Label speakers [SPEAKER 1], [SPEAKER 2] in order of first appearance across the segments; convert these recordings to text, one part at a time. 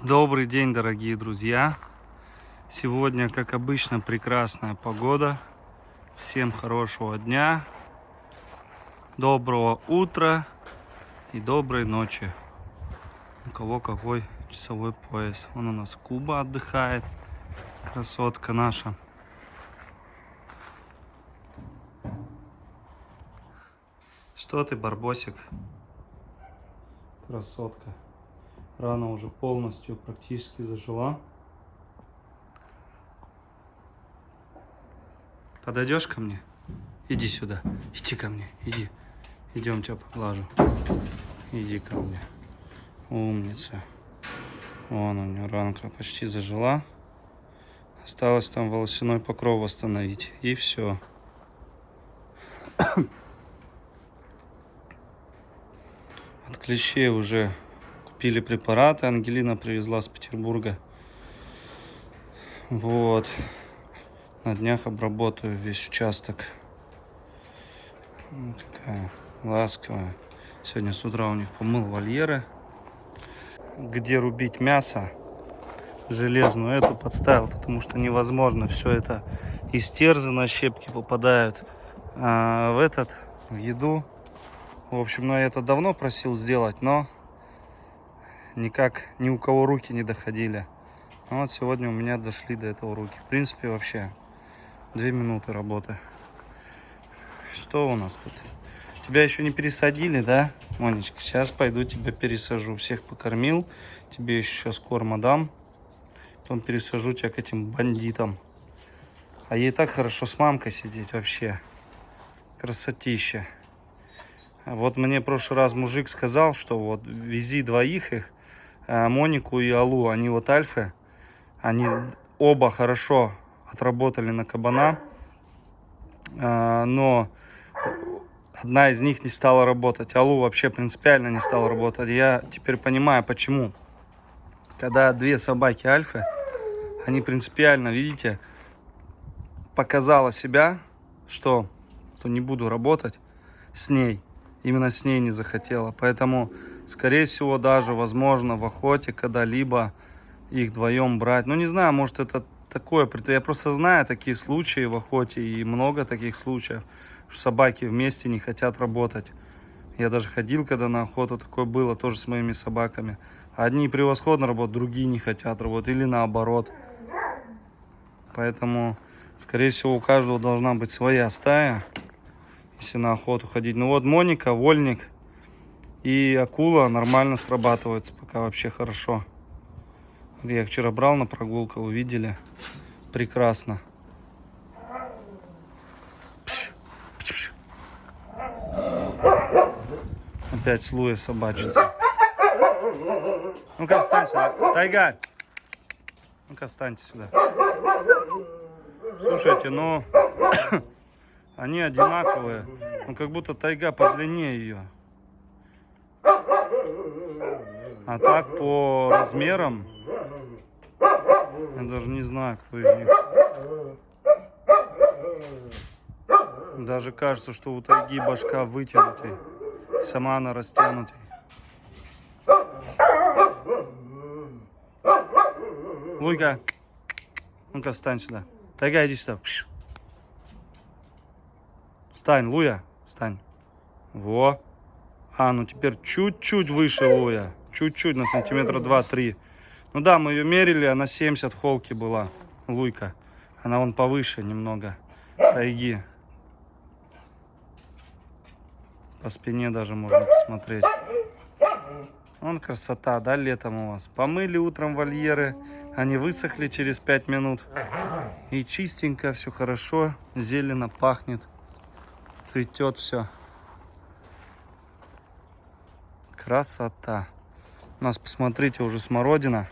[SPEAKER 1] Добрый день, дорогие друзья! Сегодня, как обычно, прекрасная погода. Всем хорошего дня, доброго утра и доброй ночи. У кого какой часовой пояс. Вон у нас Куба отдыхает, красотка наша. Что ты, барбосик? Красотка. Рана уже полностью практически зажила. Подойдешь ко мне? Иди сюда. Иди ко мне. Иди. Идем, тебя поглажу. Иди ко мне. Умница. Вон у нее ранка почти зажила. Осталось там волосяной покров восстановить. И все. От клещей уже купили препараты. Ангелина привезла с Петербурга. Вот. На днях обработаю весь участок. Какая ласковая. Сегодня с утра у них помыл вольеры. Где рубить мясо, железную эту подставил, потому что невозможно. Все это истерзано, щепки попадают в еду. В общем, я это давно просил сделать, но никак ни у кого руки не доходили. Вот сегодня у меня дошли до этого руки. В принципе, вообще 2 минуты работы. Что у нас тут? Тебя еще не пересадили, да, Монечка? Сейчас пойду тебя пересажу. Всех покормил. Тебе еще сейчас корма дам. Потом пересажу тебя к этим бандитам. А ей так хорошо с мамкой сидеть вообще. Красотища. Вот мне в прошлый раз мужик сказал, что вот вези двоих их, Монику и Аллу. Они вот альфы. Они оба хорошо отработали на кабана. Но одна из них не стала работать. Аллу вообще принципиально не стала работать. Я теперь понимаю, почему. Когда две собаки альфы, они принципиально, видите, показала себя, что не буду работать с ней. Именно с ней не захотела. Поэтому, скорее всего, даже, возможно, в охоте когда-либо их вдвоем брать. Ну, не знаю, может, это такое. Я просто знаю такие случаи в охоте. И много таких случаев, что собаки вместе не хотят работать. Я даже ходил, когда на охоту, такое было тоже с моими собаками. Одни превосходно работают, другие не хотят работать. Или наоборот. Поэтому, скорее всего, у каждого должна быть своя стая, если на охоту ходить. Ну вот Моника, Вольник и Акула нормально срабатываются пока вообще хорошо. Я их вчера брал на прогулку, увидели. Прекрасно. Опять Слуя собачится. Ну-ка, встань сюда. Тайга! Ну-ка, встаньте сюда. Слушайте, ну... Они одинаковые. Ну, как будто Тайга подлиннее ее. А так, по размерам... Я даже не знаю, кто из них. Даже кажется, что у Тайги башка вытянутая. Сама она растянутая. Луйка, ну-ка встань сюда. Тайга, иди сюда. Встань, Луя, встань. Во. Ну теперь чуть-чуть выше Луя. Чуть-чуть, на сантиметра 2-3. Ну да, мы ее мерили, она 70 в холке была. Луйка. Она вон повыше немного Тайги. По спине даже можно посмотреть. Вон красота, да, летом у вас. Помыли утром вольеры, они высохли через 5 минут. И чистенько, все хорошо, зелено пахнет, цветет все. Красота. У нас, посмотрите, уже смородина.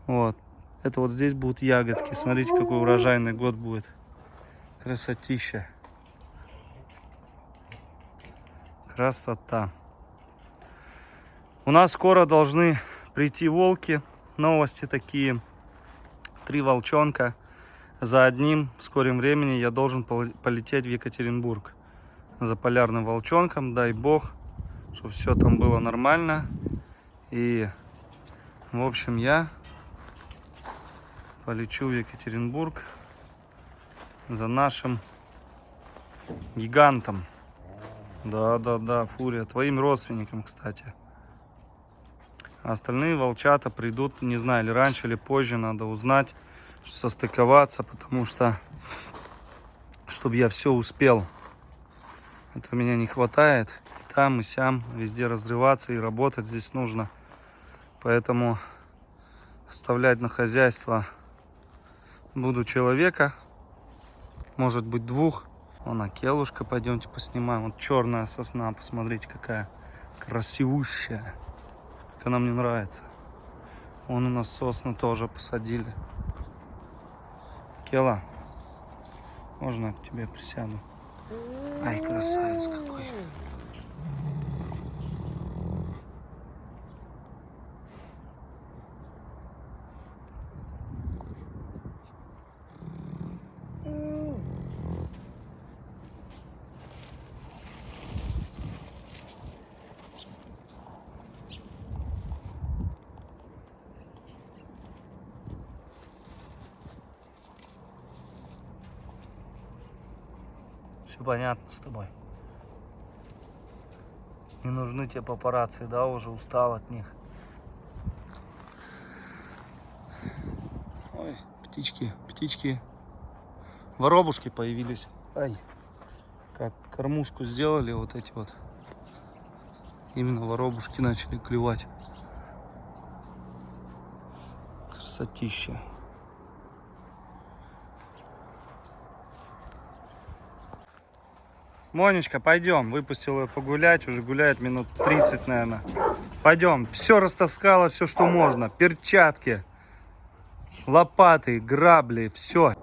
[SPEAKER 1] Вот. Это вот здесь будут ягодки. Смотрите, какой урожайный год будет. Красотища. Красота. У нас скоро должны прийти волки. Новости такие. 3 волчонка. За одним в скором времени я должен полететь в Екатеринбург. За полярным волчонком. Дай бог, чтобы все там было нормально. И В общем, я полечу в Екатеринбург за нашим гигантом. Да, Фурия. Твоим родственникам, кстати. А остальные волчата придут, не знаю, или раньше, или позже, надо узнать, состыковаться, потому что, чтобы я все успел. Это меня не хватает. И там, и сям, везде разрываться, и работать здесь нужно. Поэтому оставлять на хозяйство буду человека, может быть 2. Вон акелушка, пойдемте поснимаем. Вот черная сосна, посмотрите, какая красивущая. Как она мне нравится. Вон у нас сосны тоже посадили. Кела, можно я к тебе присяду? Ай, красавец какой. Все понятно с тобой. Не нужны тебе папарацци, да, уже устал от них. Ой, птички. Воробушки появились. Ай, как кормушку сделали вот эти вот. Именно воробушки начали клевать. Красотища. Монечка, пойдем. Выпустил ее погулять. Уже гуляет минут 30, наверное. Пойдем. Все растаскала, все, что можно. Перчатки, лопаты, грабли, все.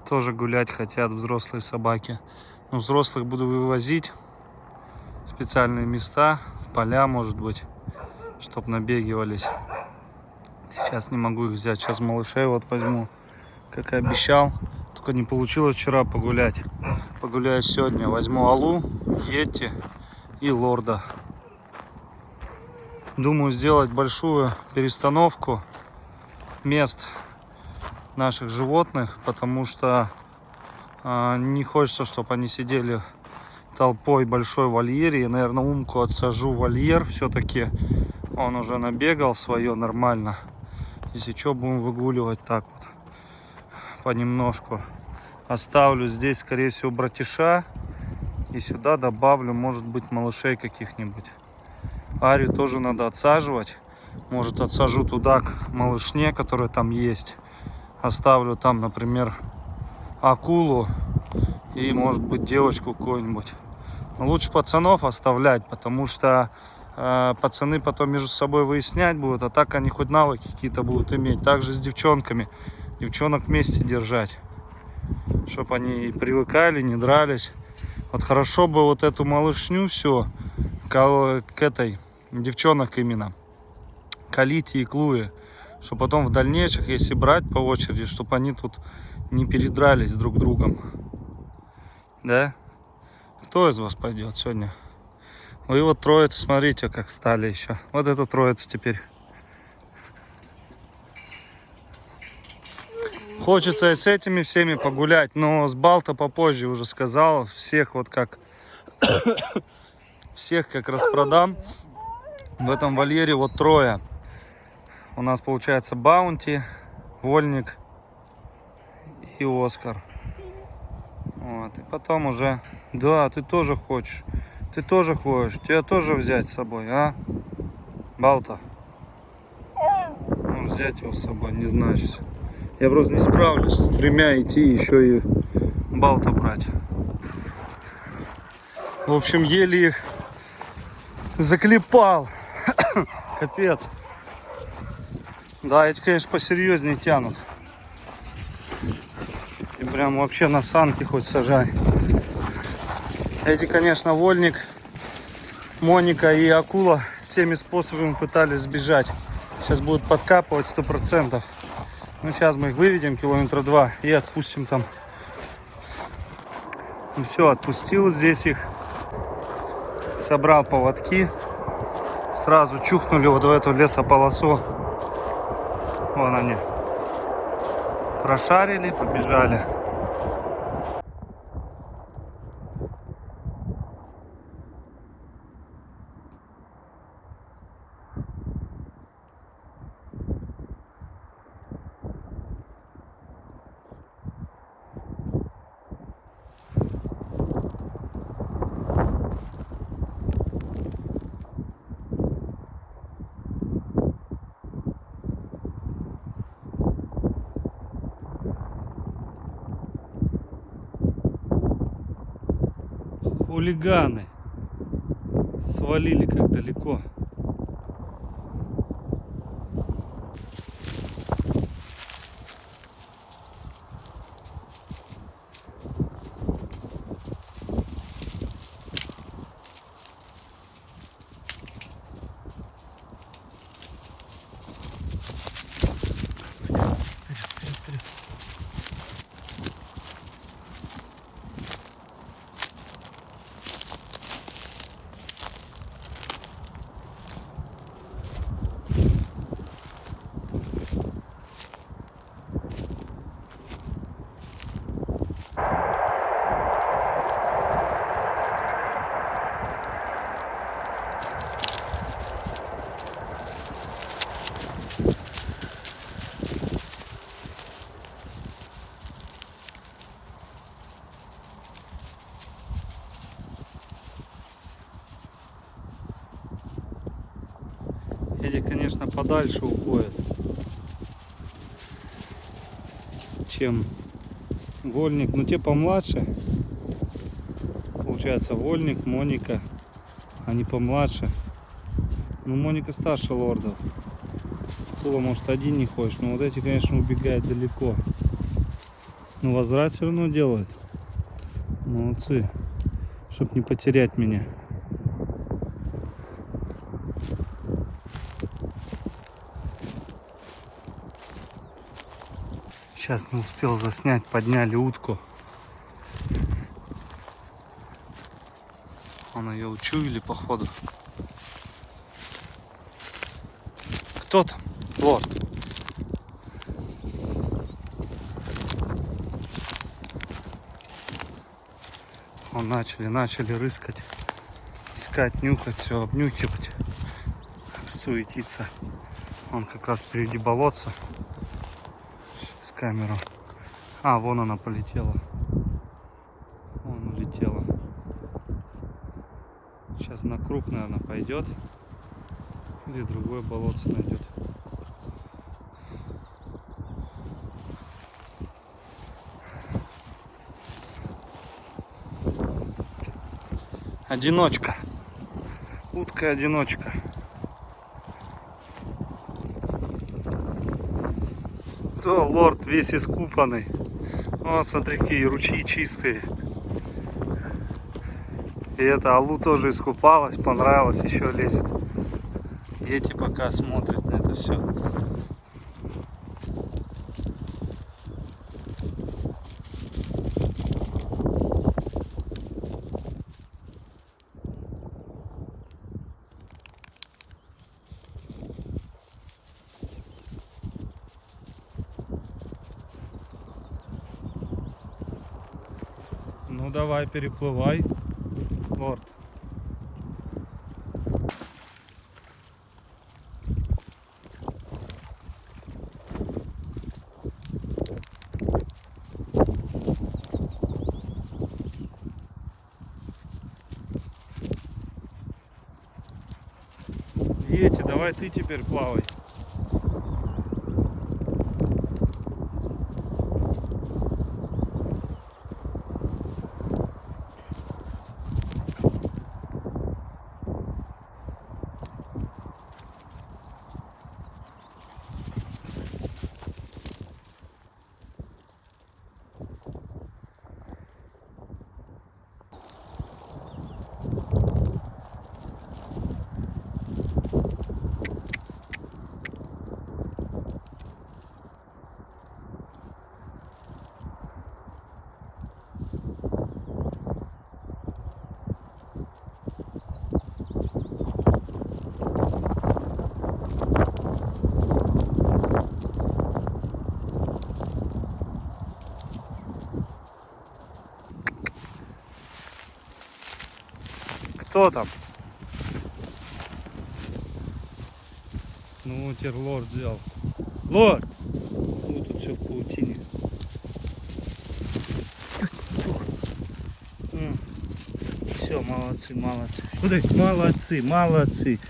[SPEAKER 1] Тоже гулять хотят взрослые собаки. Но взрослых буду вывозить в специальные места, в поля, может быть, чтоб набегивались. Сейчас не могу их взять. Сейчас малышей вот возьму, как и обещал. Только не получилось вчера погулять. Погуляю сегодня. Возьму Алу, Йети и Лорда. Думаю сделать большую перестановку мест наших животных, потому что не хочется, чтобы они сидели толпой в большой вольере. Я, наверное, Умку отсажу в вольер. Все-таки он уже набегал свое нормально. Если что, будем выгуливать так вот понемножку. Оставлю здесь, скорее всего, братиша. И сюда добавлю, может быть, малышей каких-нибудь. Арию тоже надо отсаживать. Может, отсажу туда к малышне, которая там есть. Оставлю там, например, акулу и, может быть, девочку какую-нибудь. Но лучше пацанов оставлять, потому что пацаны потом между собой выяснять будут, а так они хоть навыки какие-то будут иметь. Также с девчонками. Девчонок вместе держать, чтобы они привыкали, не дрались. Вот хорошо бы вот эту малышню все к этой девчонок именно, к Алите и Клуе, чтобы потом в дальнейшем, если брать по очереди, чтобы они тут не передрались друг другом. Да? Кто из вас пойдет сегодня? Вы вот троица, смотрите, как встали еще. Вот эта троица теперь. Хочется и с этими всеми погулять, но с Балта попозже уже сказал. Всех вот как всех как распродам. В этом вольере вот 3. У нас получается Баунти, Вольник и Оскар. Вот. И потом уже... Да, ты тоже хочешь. Ты тоже хочешь. Тебя тоже взять с собой, а? Балта. Можешь взять его с собой, не знаешь. Я просто не справлюсь с 3 идти, еще и Балта брать. В общем, еле их заклепал. Капец. Да, эти, конечно, посерьезнее тянут. И прям вообще на санки хоть сажай. Эти, конечно, Вольник, Моника и Акула всеми способами пытались сбежать. Сейчас будут подкапывать 100%. Ну, сейчас мы их выведем километра 2 и отпустим там. Ну, все, отпустил здесь их. Собрал поводки. Сразу чухнули вот в эту лесополосу. Вон они. Прошарили, побежали. Хулиганы свалили как далеко. Эти, конечно, подальше уходят, чем Вольник. Но те помладше. Получается, Вольник, Моника. Они помладше. Ну, Моника старше лордов. Тула, может, один не хочешь. Но вот эти, конечно, убегают далеко. Но возврат все равно делают. Молодцы. Чтоб не потерять меня. Сейчас не успел заснять, подняли утку. Он ее учуяли, походу. Кто там? Вот. Он начали рыскать, искать, нюхать, все обнюхивать, суетиться. Он как раз впереди болотца. Камеру. А, вон она полетела. Вон улетела. Сейчас на круг, наверное, пойдет. Или другое болотце найдет. Одиночка. Утка-одиночка. О, лорд весь искупанный. О, смотри, какие ручьи чистые. И это Аллу тоже искупалась, понравилось, еще лезет. И эти пока смотрят на это все. Ну давай, переплывай, лорд. Дети, давай ты теперь плавай. Кто там? Ну, теперь лорд взял. Лорд! Вот тут все в паутине. Все, молодцы, молодцы. Куда? Молодцы, молодцы.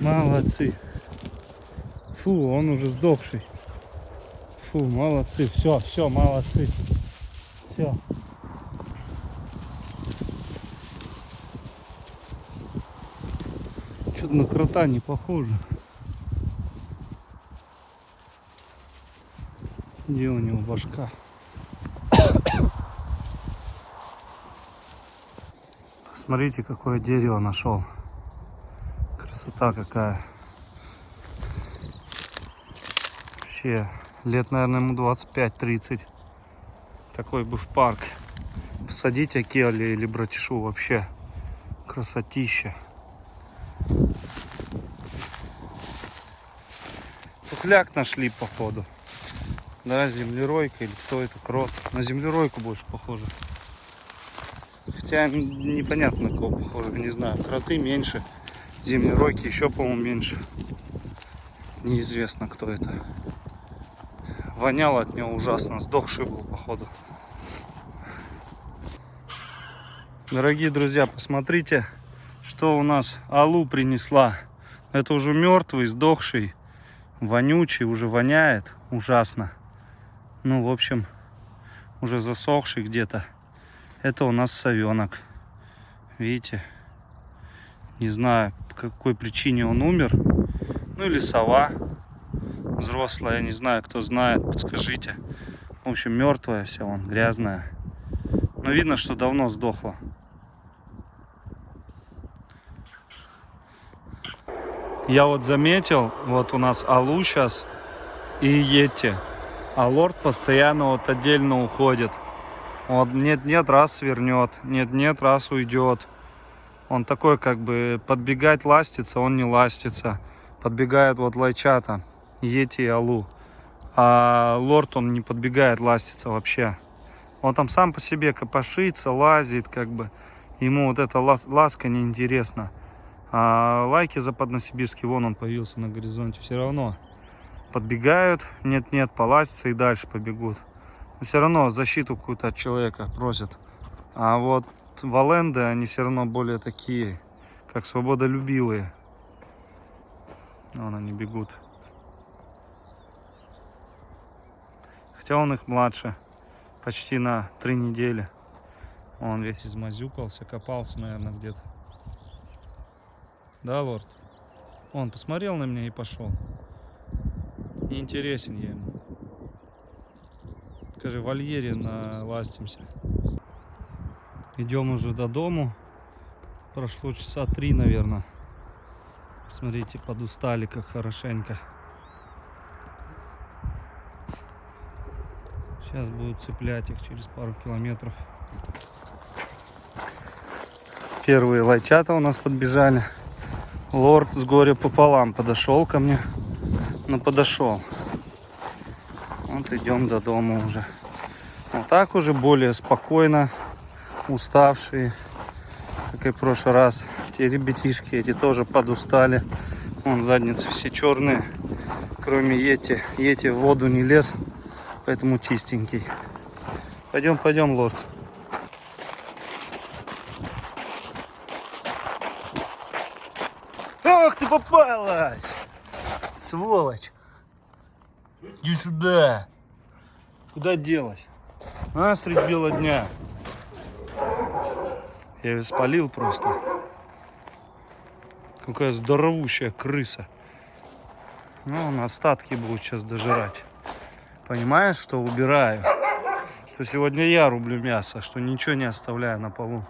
[SPEAKER 1] Молодцы. Фу, он уже сдохший. Фу, молодцы. Все, все, молодцы. Все. Что-то на крота не похоже. Где у него башка? Смотрите, какое дерево нашел. Красота какая. Вообще, лет, наверное, ему 25-30. Такой бы в парк. Посадить акели или братишу, вообще красотища. Тухляк нашли, походу. Да, землеройка или кто это, крот. На землеройку больше похоже. Хотя непонятно на кого похоже, не знаю. Кроты меньше, землеройки еще, по-моему, меньше. Неизвестно, кто это. Воняло от него ужасно, сдохший был, походу. Дорогие друзья, посмотрите, что у нас Алу принесла. Это уже мертвый, сдохший, вонючий, уже воняет ужасно. Ну, в общем, уже засохший где-то. Это у нас совенок. Видите? Не знаю, по какой причине он умер. Ну или сова взрослая, не знаю, кто знает, подскажите. В общем, мертвая вся, вон, грязная. Но видно, что давно сдохла. Я вот заметил, вот у нас Алу сейчас и Йети. А лорд постоянно вот отдельно уходит. Вот нет-нет, раз свернет, нет-нет, раз уйдет. Он такой, как бы, подбегать ластится, он не ластится. Подбегает вот лайчата, Йети и Алу. А лорд, он не подбегает ластится вообще. Он там сам по себе копошится, лазит, как бы. Ему вот эта ласка неинтересна. А лайки западносибирские, вон он появился на горизонте, все равно подбегают, нет-нет, полазятся и дальше побегут. Но все равно защиту какую-то от человека просят. А вот валенды, они все равно более такие, как свободолюбивые. Вон они бегут. Хотя он их младше, почти на 3 недели. Он весь измазюкался, копался, наверное, где-то. Да, лорд? Он посмотрел на меня и пошел. Не интересен я ему. Скажи, в вольере наластимся. Идем уже до дому. Прошло часа 3, наверное. Смотрите, подустали как хорошенько. Сейчас будут цеплять их через пару километров. Первые лайчата у нас подбежали. Лорд с горя пополам подошел ко мне. Ну, подошел. Вот идем до дома уже. Вот так уже более спокойно, уставшие, как и в прошлый раз. Те ребятишки эти тоже подустали. Вон задницы все черные, кроме Йети. Йети в воду не лез, поэтому чистенький. Пойдем, пойдем, лорд. Ах, ты попалась! Сволочь! Иди сюда! Куда делась? А, средь бела дня. Я ее спалил просто. Какая здоровущая крыса. Ну, на остатки будут сейчас дожирать. Понимаешь, что убираю? Что сегодня я рублю мясо, что ничего не оставляю на полу.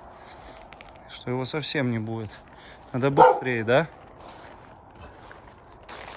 [SPEAKER 1] Что его совсем не будет. Надо быстрее, да?